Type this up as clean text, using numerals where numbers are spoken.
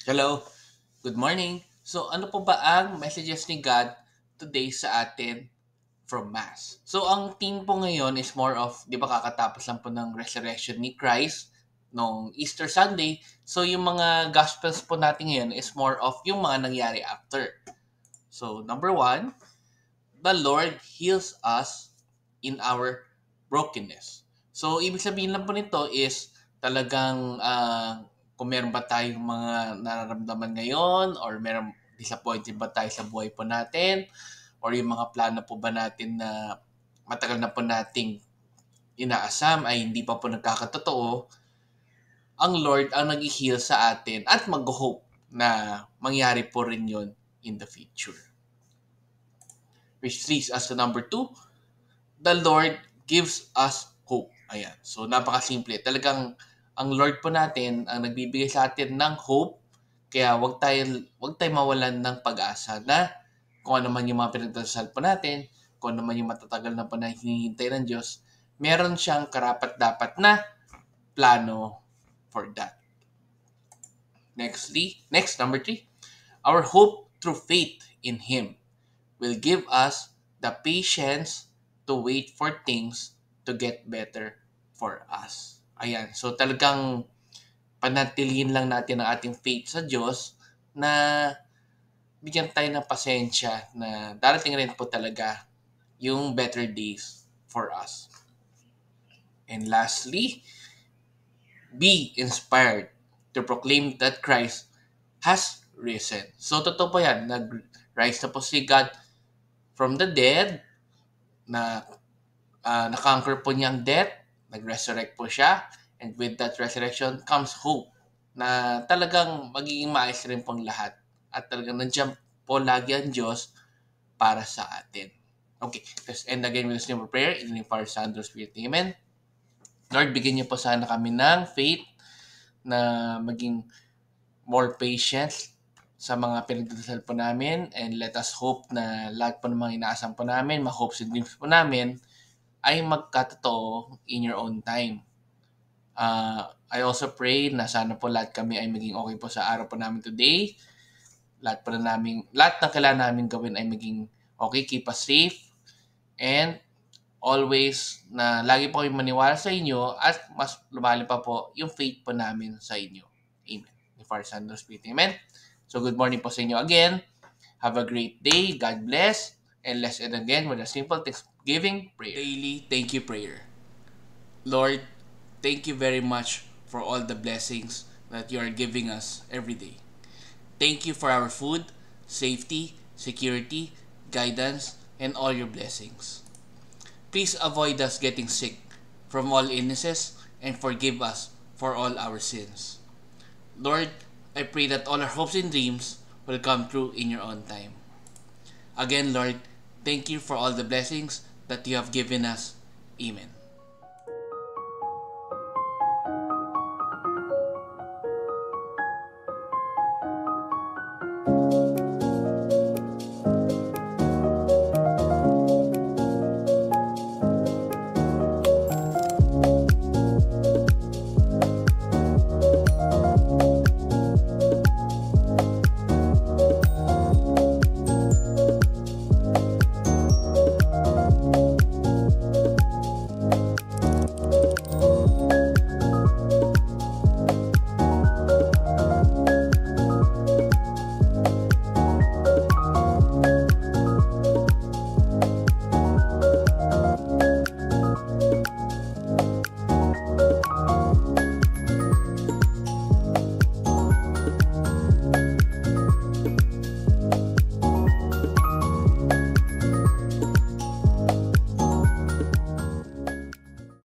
Hello, good morning. So ano po ba ang messages ni God today sa atin from Mass? So ang theme po ngayon is more of, di ba kakatapos lang po ng resurrection ni Christ nung Easter Sunday. So yung mga Gospels po natin ngayon is more of yung mga nangyari after. So number one, the Lord heals us in our brokenness. So, ibig sabihin lang po nito is talagang kung meron ba tayong mga nararamdaman ngayon or meron disappointed ba tayo sa buhay po natin or yung mga plano po ba natin na matagal na po nating inaasam ay hindi pa po nagkakatotoo, ang Lord ang nag-heal sa atin at mag-hope na mangyari po rin yon in the future. Which leads us to number two, the Lord gives us hope. Ayan. So, napakasimple. Talagang ang Lord po natin ang nagbibigay sa atin ng hope. Kaya wag tayo mawalan ng pag-asa na kung ano man yung mga pinagdasal po natin, kung ano man yung matatagal na po na hinihintay ng Diyos, meron siyang karapat-dapat na plano for that. Next, number three, our hope through faith in Him will give us the patience to wait for things to get better for us. Ayan. So talagang panatilihin lang natin ang ating faith sa Diyos na bigyan tayo ng pasensya na darating rin po talaga yung better days for us. And lastly, be inspired to proclaim that Christ has risen. So totoo po yan. Nag-rise na po si God from the dead, na na-conquer po niya ang death, nag-resurrect po siya, and with that resurrection comes hope na talagang magiging maayos rin pong lahat. At talagang nandiyan po lagi ang Diyos para sa atin. Okay, let's end again with a simple prayer in the name of our Son, the Spirit. Amen. Lord, bigyan niyo po sana kami ng faith na maging more patient sa mga pinagdadasal po namin, and let us hope na lahat po ng mga inaasam po namin, mga hopes and dreams po namin ay magkatotoo in your own time. I also pray na sana po lahat kami ay maging okay po sa araw po namin today. Lahat ng kailangan namin gawin ay maging okay, keep us safe, and always na lagi po kayong maniwala sa inyo at mas lumali pa po yung faith po namin sa inyo. Amen. Ni Father, Son, and Spirit. Amen. So good morning po sa inyo again. Have a great day. God bless. And let's end again with a simple thanksgiving prayer. Daily thank you prayer. Lord, thank you very much for all the blessings that you are giving us every day. Thank you for our food, safety, security, guidance, and all your blessings. Please avoid us getting sick from all illnesses and forgive us for all our sins. Lord, I pray that all our hopes and dreams will come true in your own time. Again, Lord, thank you for all the blessings that you have given us. Amen.